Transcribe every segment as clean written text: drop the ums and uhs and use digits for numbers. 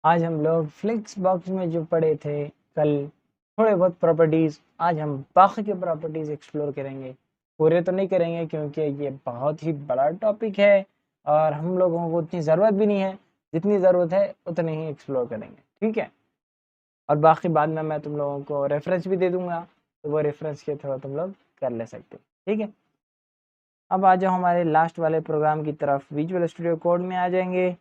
आज हम लोग फ्लिक्स बॉक्स में जो पढ़े थे कल थोड़े बहुत प्रॉपर्टीज़, आज हम बाकी के प्रॉपर्टीज़ एक्सप्लोर करेंगे। पूरे तो नहीं करेंगे क्योंकि ये बहुत ही बड़ा टॉपिक है और हम लोगों को उतनी ज़रूरत भी नहीं है। जितनी ज़रूरत है उतनी ही एक्सप्लोर करेंगे, ठीक है। और बाकी बाद में मैं तुम लोगों को रेफरेंस भी दे दूंगा, तो वो रेफरेंस के थ्रू तुम लोग कर ले सकते हो, ठीक है। अब आ जाओ हमारे लास्ट वाले प्रोग्राम की तरफ। विजुअल स्टूडियो कोड में आ जाएंगे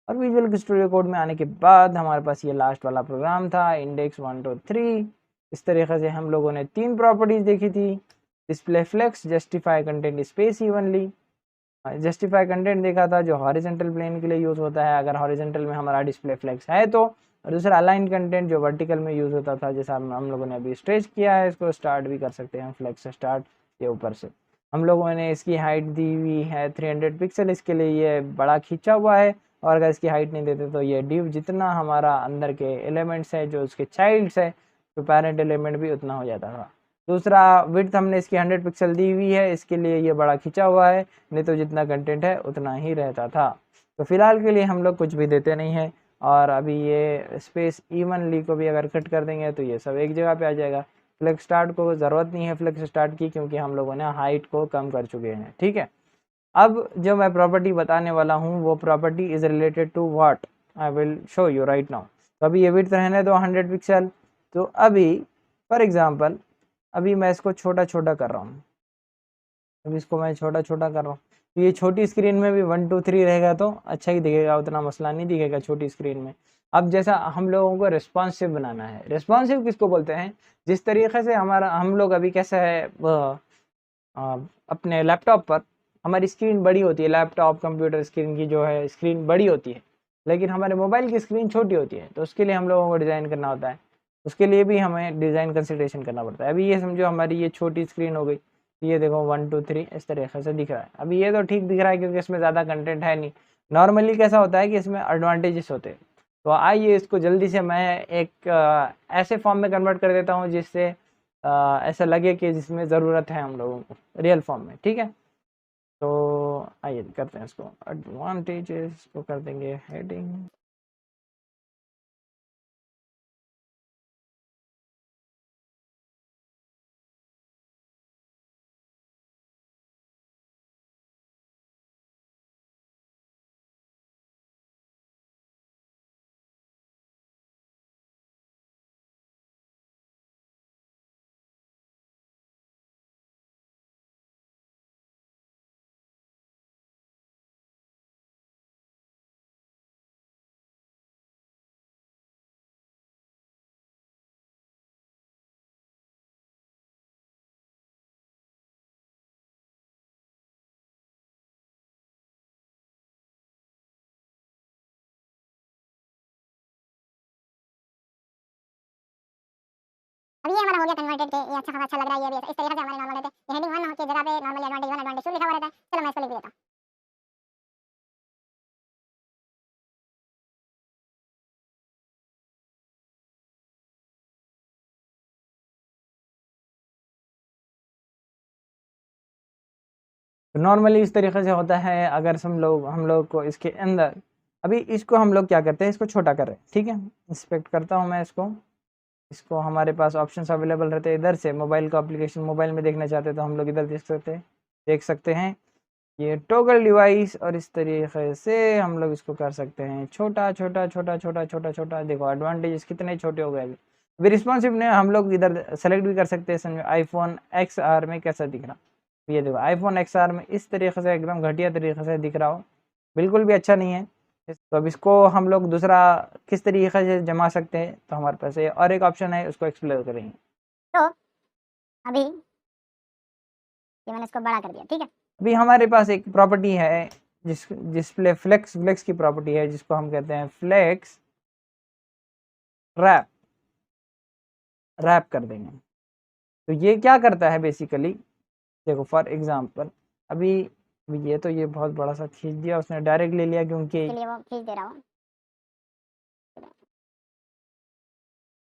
और विजुअल स्टूडियो कोड में आने के बाद हमारे पास ये लास्ट वाला प्रोग्राम था, इंडेक्स 1 2 3। इस तरीके से हम लोगों ने 3 प्रॉपर्टीज देखी थी। Display flex, justify content space evenly. Justify content देखा था जो हॉरिजॉन्टल प्लेन के लिए यूज होता है अगर हॉरिजॉन्टल में हमारा डिस्प्ले फ्लेक्स है तो। और दूसरा अलाइन कंटेंट जो वर्टिकल में यूज होता था, जैसा हम लोगों ने अभी स्ट्रेच किया है, इसको स्टार्ट भी कर सकते हैं फ्लेक्स स्टार्ट के ऊपर से। हम लोगों ने इसकी हाइट दी हुई है 300 पिक्सल, इसके लिए ये बड़ा खींचा हुआ है। और अगर इसकी हाइट नहीं देते तो ये डिव जितना हमारा अंदर के एलिमेंट्स है जो उसके चाइल्ड्स है, तो पेरेंट एलिमेंट भी उतना हो जाता था। दूसरा विड्थ हमने इसकी 100 पिक्सल दी हुई है, इसके लिए ये बड़ा खिंचा हुआ है, नहीं तो जितना कंटेंट है उतना ही रहता था। तो फिलहाल के लिए हम लोग कुछ भी देते नहीं है। और अभी ये स्पेस इवनली को भी अगर कट कर देंगे तो ये सब एक जगह पे आ जाएगा। फ्लेक्स स्टार्ट को ज़रूरत नहीं है फ्लेक्स स्टार्ट की, क्योंकि हम लोगों ने हाइट को कम कर चुके हैं, ठीक है। अब जो मैं प्रॉपर्टी बताने वाला हूँ वो property is related to what I will show you right now. तो अभी ये विड्थ रहने दो 100 पिक्सल। तो अभी फॉर एग्जांपल अभी मैं इसको छोटा छोटा कर रहा हूँ। अब इसको मैं छोटा छोटा कर रहा हूँ, तो ये छोटी स्क्रीन में भी 1 2 3 रहेगा तो अच्छा ही दिखेगा, उतना मसला नहीं दिखेगा छोटी स्क्रीन में। अब जैसा हम लोगों को रिस्पॉन्सिव बनाना है, रिस्पॉन्सिव किसको बोलते हैं, जिस तरीके से हमारा हम लोग अभी कैसा है अपने लैपटॉप पर हमारी स्क्रीन बड़ी होती है, लैपटॉप कंप्यूटर स्क्रीन की जो है स्क्रीन बड़ी होती है, लेकिन हमारे मोबाइल की स्क्रीन छोटी होती है। तो उसके लिए हम लोगों को डिज़ाइन करना होता है, उसके लिए भी हमें डिज़ाइन कंसिडरेशन करना पड़ता है। अभी ये समझो हमारी ये छोटी स्क्रीन हो गई, ये देखो 1 2 3 इस तरीके से दिख रहा है। अभी ये तो ठीक दिख रहा है क्योंकि इसमें ज़्यादा कंटेंट है नहीं। नॉर्मली कैसा होता है कि इसमें एडवांटेजेस होते हैं। तो आइए इसको जल्दी से मैं एक ऐसे फॉर्म में कन्वर्ट कर देता हूँ जिससे ऐसा लगे कि जिसमें ज़रूरत है हम लोगों को रियल फॉर्म में, ठीक है। तो आइए करते हैं इसको एडवांटेजेस को कर देंगे हेडिंग। अब ये हमारा हो गया कन्वर्टेड के ये अच्छा लग रहा है। ये भी इस तरीके से हमारे नॉर्मल रहते हैं। हेडिंग 1 की जगह पे नॉर्मली एडवांटेज 1 एडवांटेज 2 लिखा हुआ रहता है। चलो मैं इसको लिख देता हूं। नॉर्मली इस तरीके से होता है। अगर हम लोग को इसके अंदर अभी इसको हम लोग क्या करते हैं, इसको छोटा कर रहे हैं, ठीक है। इंस्पेक्ट करता हूँ मैं इसको। इसको हमारे पास ऑप्शंस अवेलेबल रहते हैं इधर से। मोबाइल का एप्लीकेशन मोबाइल में देखना चाहते हैं तो हम लोग इधर देख सकते हैं ये टॉगल डिवाइस। और इस तरीके से हम लोग इसको कर सकते हैं छोटा छोटा छोटा छोटा छोटा छोटा। देखो एडवांटेजेस कितने छोटे हो गए अभी रिस्पॉन्सिव ने हम लोग इधर सेलेक्ट भी कर सकते हैं। समझो आईफोन एक्स आर में कैसा दिख रहा, ये देखो आईफोन एक्स आर में इस तरीके से एकदम घटिया तरीके से दिख रहा हो, बिल्कुल भी अच्छा नहीं है। तो अब इसको हम लोग दूसरा किस तरीके से जमा सकते हैं, तो हमारे पास ये और एक ऑप्शन है, उसको एक्सप्लोर करेंगे। तो अभी ये मैंने इसको बड़ा कर दिया, ठीक है। अभी हमारे पास एक प्रॉपर्टी है डिस्प्ले फ्लेक्स फ्लेक्स की प्रॉपर्टी है, जिसको हम कहते हैं फ्लेक्स रैप। रैप कर देंगे तो ये क्या करता है बेसिकली, देखो फॉर एग्जांपल अभी अभी ये बहुत बड़ा सा खींच दिया उसने, डायरेक्ट ले लिया क्योंकि इसके लिए वो खींच दे रहा हूं।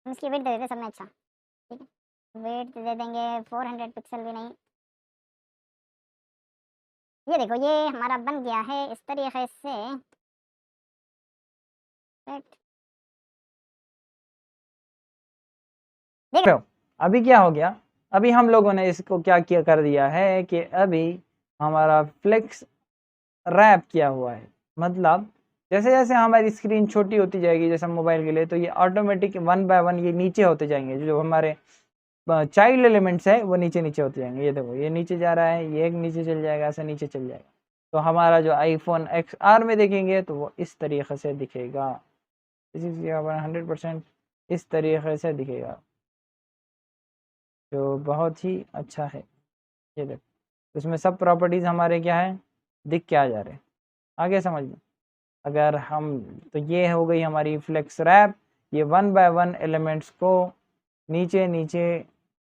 हम इसकी वेट दे देते सब में, अच्छा ठीक है। वेट दे देंगे 400 पिक्सल भी नहीं। ये देखो ये हमारा बन गया है इस तरीके से। देख रहे हो अभी क्या हो गया, अभी हम लोगों ने इसको क्या किया कर दिया है कि अभी हमारा फ्लेक्स रैप किया हुआ है। मतलब जैसे जैसे हमारी स्क्रीन छोटी होती जाएगी जैसे मोबाइल के लिए, तो ये ऑटोमेटिक वन बाय वन ये नीचे होते जाएंगे, जो हमारे चाइल्ड एलिमेंट्स है वो नीचे नीचे होते जाएंगे। ये देखो ये नीचे जा रहा है, ये एक नीचे चल जाएगा, ऐसा नीचे चल जाएगा। तो हमारा जो आईफोन XR में देखेंगे तो वो इस तरीके से दिखेगा, 100% इस तरीके से दिखेगा, जो बहुत ही अच्छा है। ये देखो इसमें सब प्रॉपर्टीज़ हमारे क्या है दिख के आ जा रहे हैं। आगे समझ लो, अगर हम तो ये हो गई हमारी फ्लेक्स रैप, ये वन बाय वन एलिमेंट्स को नीचे नीचे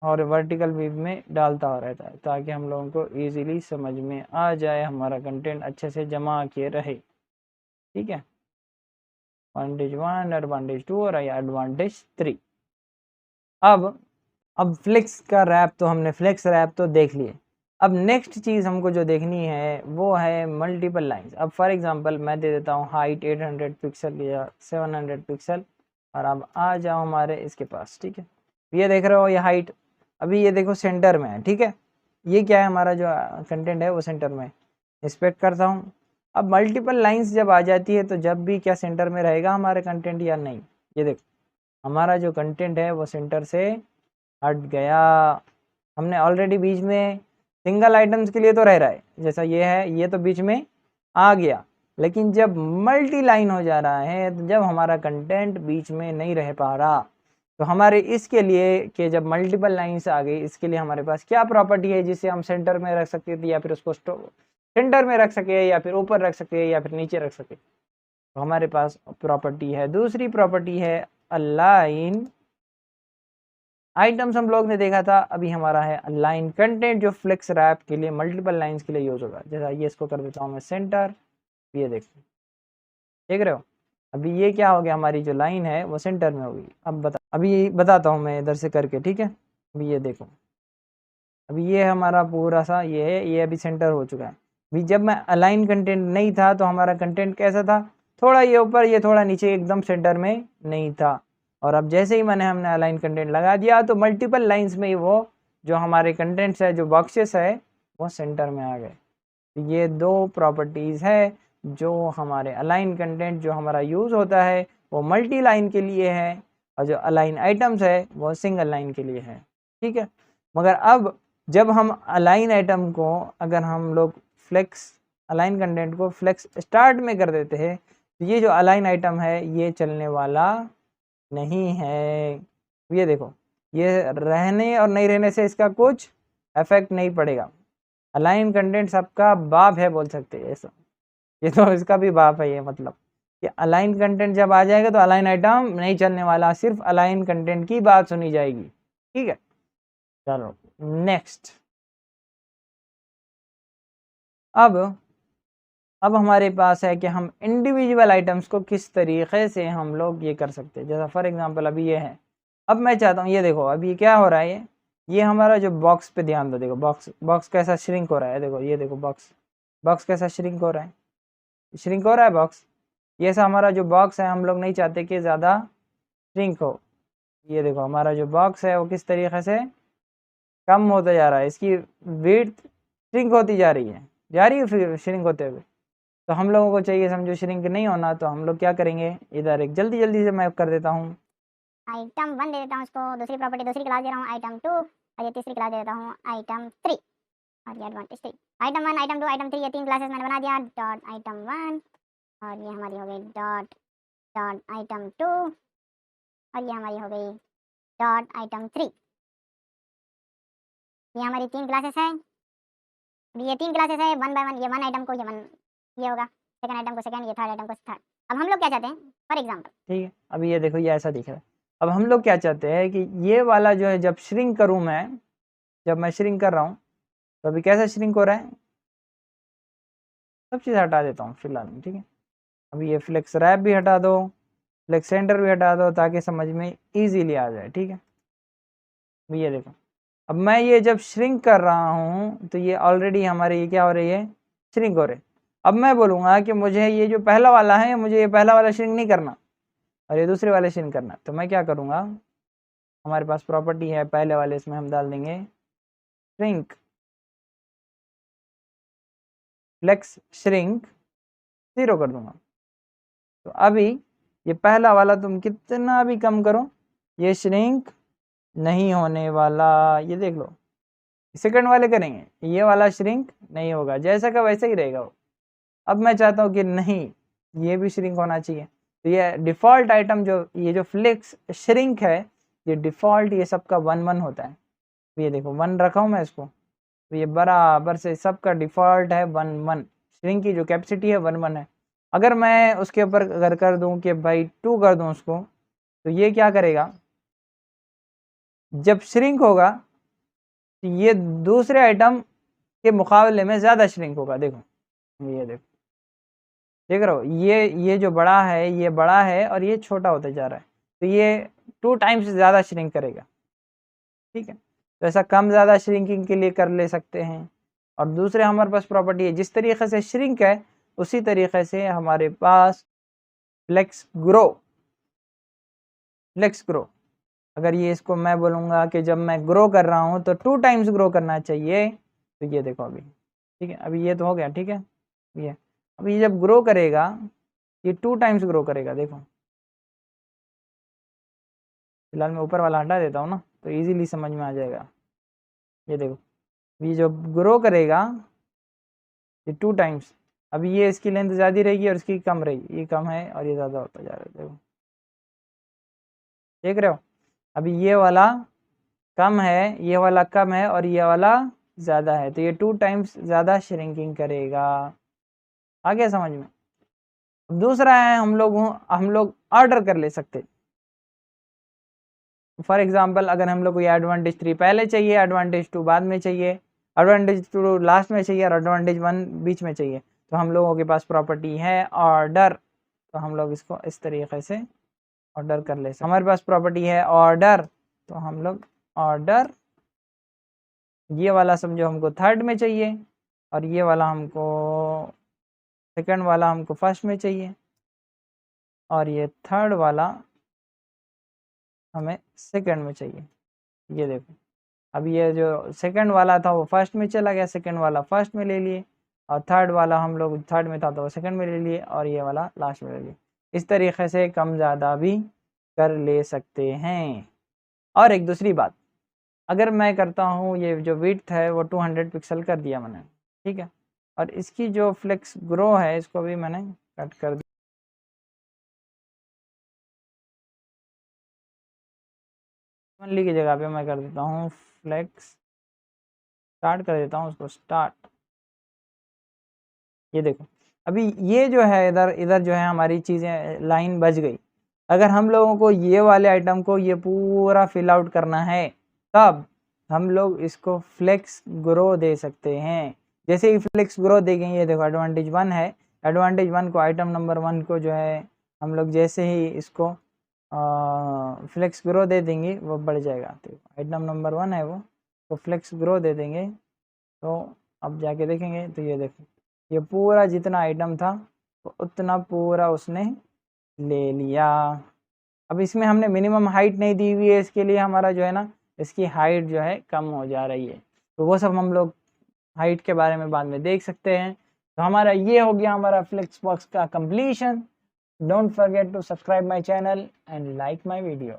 और वर्टिकल व्यू में डालता हुआ रहता है, ताकि हम लोगों को इजीली समझ में आ जाए, हमारा कंटेंट अच्छे से जमा किए रहे। ठीक है, एडवांटेज 1, एडवांटेज 2 और एडवांटेज 3। अब फ्लेक्स का रैप तो हमने फ्लेक्स रैप तो देख लिए। अब नेक्स्ट चीज़ हमको जो देखनी है वो है मल्टीपल लाइंस। अब फॉर एग्जांपल मैं दे देता हूँ हाइट 800 पिक्सल या 700 पिक्सल, और अब आ जाओ हमारे इसके पास। ठीक है, ये देख रहे हो ये हाइट, अभी ये देखो सेंटर में है। ठीक है, ये क्या है हमारा जो कंटेंट है वो सेंटर में, इंस्पेक्ट करता हूँ। अब मल्टीपल लाइंस जब आ जाती है तो जब भी क्या सेंटर में रहेगा हमारे कंटेंट या नहीं, ये देखो हमारा जो कंटेंट है वो सेंटर से हट गया। हमने ऑलरेडी बीच में सिंगल आइटम्स के लिए तो रह रहा है, जैसा ये है ये तो बीच में आ गया, लेकिन जब मल्टी लाइन हो जा रहा है तो जब हमारा कंटेंट बीच में नहीं रह पा रहा, तो हमारे इसके लिए कि जब मल्टीपल लाइन्स आ गई इसके लिए हमारे पास क्या प्रॉपर्टी है जिससे हम सेंटर में रख सकते थे, या फिर उसको सेंटर में रख सके, या फिर ऊपर रख सके, या फिर नीचे रख सके। तो हमारे पास प्रॉपर्टी है, दूसरी प्रॉपर्टी है अलाइन आइटम्स। हम लोग ने देखा था, अभी हमारा है अलाइन कंटेंट, जो फ्लेक्स रैप के लिए मल्टीपल लाइंस के लिए यूज होगा। जैसा ये इसको कर देता हूँ मैं सेंटर, ये देखो देख रहे हो अभी ये क्या हो गया, हमारी जो लाइन है वो सेंटर में होगी। अब अभी बताता हूँ मैं इधर से करके। ठीक है, अभी ये देखो, अभी ये हमारा पूरा सा ये है, ये अभी सेंटर हो चुका है। अभी जब मैं अलाइन कंटेंट नहीं था तो हमारा कंटेंट कैसा था, थोड़ा ये ऊपर ये थोड़ा नीचे, एकदम सेंटर में नहीं था। और अब जैसे ही हमने अलाइन कंटेंट लगा दिया तो मल्टीपल लाइंस में ही वो जो हमारे कंटेंट्स है, जो बॉक्सेस है, वो सेंटर में आ गए। तो ये दो प्रॉपर्टीज़ है जो हमारे अलाइन कंटेंट जो हमारा यूज़ होता है वो मल्टी लाइन के लिए है, और जो अलाइन आइटम्स है वो सिंगल लाइन के लिए है। ठीक है, मगर अब जब हम अलाइन आइटम को, अगर हम लोग फ्लेक्स अलाइन कंटेंट को फ्लेक्स स्टार्ट में कर देते हैं तो ये जो अलाइन आइटम है ये चलने वाला नहीं है। ये देखो ये रहने और नहीं रहने से इसका कुछ इफेक्ट नहीं पड़ेगा। अलाइन कंटेंट सबका बाप है बोल सकते हैं ऐसा, ये तो इसका भी बाप है। ये मतलब कि अलाइन कंटेंट जब आ जाएगा तो अलाइन आइटम नहीं चलने वाला, सिर्फ अलाइन कंटेंट की बात सुनी जाएगी। ठीक है, चलो नेक्स्ट। अब हमारे पास है कि हम इंडिविजुअल आइटम्स को किस तरीके से हम लोग ये कर सकते हैं। जैसा फॉर एग्जांपल अभी ये है, अब मैं चाहता हूँ ये देखो अभी क्या हो रहा है, ये हमारा जो बॉक्स पे ध्यान दो, देखो बॉक्स कैसा श्रिंक हो रहा है। देखो ये देखो बॉक्स कैसा श्रिंक हो रहा है, श्रिंक हो रहा है बॉक्स। ये ऐसा हमारा जो बॉक्स है हम लोग नहीं चाहते कि ज़्यादा श्रिंक हो। ये देखो हमारा जो बॉक्स है वो किस तरीके से कम होता जा रहा है, इसकी विड्थ श्रिंक होती जा रही है फिर श्रिंक होते हुए। तो हम लोगों को चाहिए समझो श्रिंक नहीं होना, तो हम लोग क्या करेंगे, इधर एक जल्दी से मैं कर देता हूँ आइटम 1 दे देता हूँ उसको, दूसरी प्रॉपर्टी दूसरी क्लास दे रहा हूँ आइटम 2, और ये तीसरी क्लास दे देता हूँ आइटम 3, और ये एडवांटेज 3। आइटम 1 आइटम 2 आइटम 3 ये तीन क्लासेस मैंने बना दिया, डॉट आइटम 1, और ये हमारी हो गई डॉट डॉट आइटम 2, और ये हमारी हो गई डॉट आइटम 3। ये हमारी तीन क्लासेस है। ये तीन क्लासेस है वन बाय वन, ये वन आइटम को ये होगा, सेकंड आइटम को सेकंड, ये थर्ड आइटम को थर्ड। अब हम लोग क्या चाहते हैं फॉर एग्जांपल, ठीक है, अभी ये देखो ये ऐसा दिख रहा है। अब हम लोग क्या चाहते हैं कि ये वाला जो है जब श्रिंक करूँ मैं, जब मैं श्रिंक कर रहा हूँ तो अभी कैसा श्रिंक हो रहा है, सब चीज़ हटा देता हूँ फिलहाल में। ठीक है, अभी ये फ्लेक्स रैप भी हटा दो, फ्लेक्स सेंटर भी हटा दो, ताकि समझ में ईजीली आ जाए। ठीक है, अभी ये देखो अब मैं ये जब श्रिंक कर रहा हूँ तो ये ऑलरेडी हमारे ये क्या हो रही है, श्रिंक हो रहे। अब मैं बोलूँगा कि मुझे ये जो पहला वाला है, मुझे ये पहला वाला श्रिंक नहीं करना और ये दूसरे वाले श्रिंक करना, तो मैं क्या करूँगा, हमारे पास प्रॉपर्टी है पहले वाले, इसमें हम डाल देंगे श्रिंक, फ्लेक्स श्रिंक 0 कर दूंगा। तो अभी ये पहला वाला तुम कितना भी कम करो ये श्रिंक नहीं होने वाला, ये देख लो। सेकंड वाले करेंगे ये वाला श्रिंक नहीं होगा, जैसा का वैसा ही रहेगा वो। अब मैं चाहता हूँ कि नहीं ये भी श्रिंक होना चाहिए, तो ये डिफ़ॉल्ट आइटम जो ये जो फ्लेक्स श्रिंक है ये डिफ़ॉल्ट ये सबका 1 1 होता है। तो ये देखो 1 रखा हूँ मैं इसको, तो ये बराबर से सबका डिफ़ॉल्ट है 1 1। श्रिंक की जो कैपेसिटी है 1 1 है। अगर मैं उसके ऊपर अगर कर दूं कि भाई 2 कर दूं उसको, तो ये क्या करेगा, जब श्रिंक होगा तो ये दूसरे आइटम के मुकाबले में ज़्यादा श्रिंक होगा। देखो ये देखो, देख रहे हो ये जो बड़ा है ये बड़ा है और ये छोटा होता जा रहा है, तो ये 2 टाइम्स ज़्यादा श्रिंक करेगा। ठीक है, तो ऐसा कम ज़्यादा श्रिंकिंग के लिए कर ले सकते हैं। और दूसरे हमारे पास प्रॉपर्टी है जिस तरीके से श्रिंक है उसी तरीके से हमारे पास फ्लेक्स ग्रो, फ्लेक्स ग्रो। अगर ये इसको मैं बोलूँगा कि जब मैं ग्रो कर रहा हूँ तो 2 टाइम्स ग्रो करना चाहिए, तो ये देखो अभी ठीक है, अभी ये तो हो गया। ठीक है, ये अभी ये जब ग्रो करेगा ये 2 टाइम्स ग्रो करेगा। देखो फिलहाल मैं ऊपर वाला हटा देता हूँ ना, तो इजीली समझ में आ जाएगा। ये देखो ये जब ग्रो करेगा ये 2 टाइम्स, अभी ये इसकी लेंथ ज़्यादा रहेगी और इसकी कम रहेगी, ये कम है और ये ज़्यादा होता जा रहा है। देखो देख रहे हो, अभी ये वाला कम है, ये वाला कम है और ये वाला ज़्यादा है, तो ये 2 टाइम्स ज़्यादा श्रिंकिंग करेगा। आ गया समझ में। दूसरा है हम लोग ऑर्डर कर ले सकते। फॉर एग्जांपल अगर हम लोग को ये एडवांटेज 3 पहले चाहिए, एडवांटेज 2 बाद में चाहिए, एडवांटेज 2 लास्ट में चाहिए और एडवांटेज 1 बीच में चाहिए, तो हम लोगों के पास प्रॉपर्टी है ऑर्डर, तो हम लोग इसको इस तरीके से ऑर्डर कर ले सकते। हमारे पास प्रॉपर्टी है ऑर्डर, तो हम लोग ऑर्डर, ये वाला समझो हमको थर्ड में चाहिए और ये वाला हमको सेकंड वाला हमको फर्स्ट में चाहिए और ये थर्ड वाला हमें सेकंड में चाहिए। ये देखो अब ये जो सेकंड वाला था वो फर्स्ट में चला गया, सेकंड वाला फर्स्ट में ले लिए और थर्ड वाला हम लोग थर्ड में था तो वो सेकंड में ले लिए और ये वाला लास्ट में ले लिए। इस तरीके से कम ज़्यादा भी कर ले सकते हैं। और एक दूसरी बात, अगर मैं करता हूँ ये जो विड्थ है वो 200 पिक्सल कर दिया मैंने, ठीक है, और इसकी जो फ्लेक्स ग्रो है इसको भी मैंने कट कर दिया। ओनली की जगह पे मैं कर देता हूँ फ्लेक्स स्टार्ट कर देता हूँ उसको स्टार्ट। ये देखो अभी ये जो है इधर इधर जो है हमारी चीज़ें लाइन बच गई। अगर हम लोगों को ये वाले आइटम को ये पूरा फिल आउट करना है तब हम लोग इसको फ्लेक्स ग्रो दे सकते हैं। जैसे ही फ्लेक्स ग्रो देंगे ये देखो एडवांटेज 1 है, एडवांटेज 1 को आइटम नंबर 1 को जो है हम लोग जैसे ही इसको फ्लेक्स ग्रो दे देंगे वो बढ़ जाएगा। तो आइटम नंबर 1 है वो, तो फ्लेक्स ग्रो दे देंगे तो अब जाके देखेंगे तो ये देखो ये पूरा जितना आइटम था तो उतना पूरा उसने ले लिया। अब इसमें हमने मिनिमम हाइट नहीं दी हुई है, इसके लिए हमारा जो है ना इसकी हाइट जो है कम हो जा रही है, तो वो सब हम लोग हाइट के बारे में बाद में देख सकते हैं। तो हमारा ये हो गया हमारा फ्लेक्स बॉक्स का completion. Don't forget to subscribe my channel and like my video.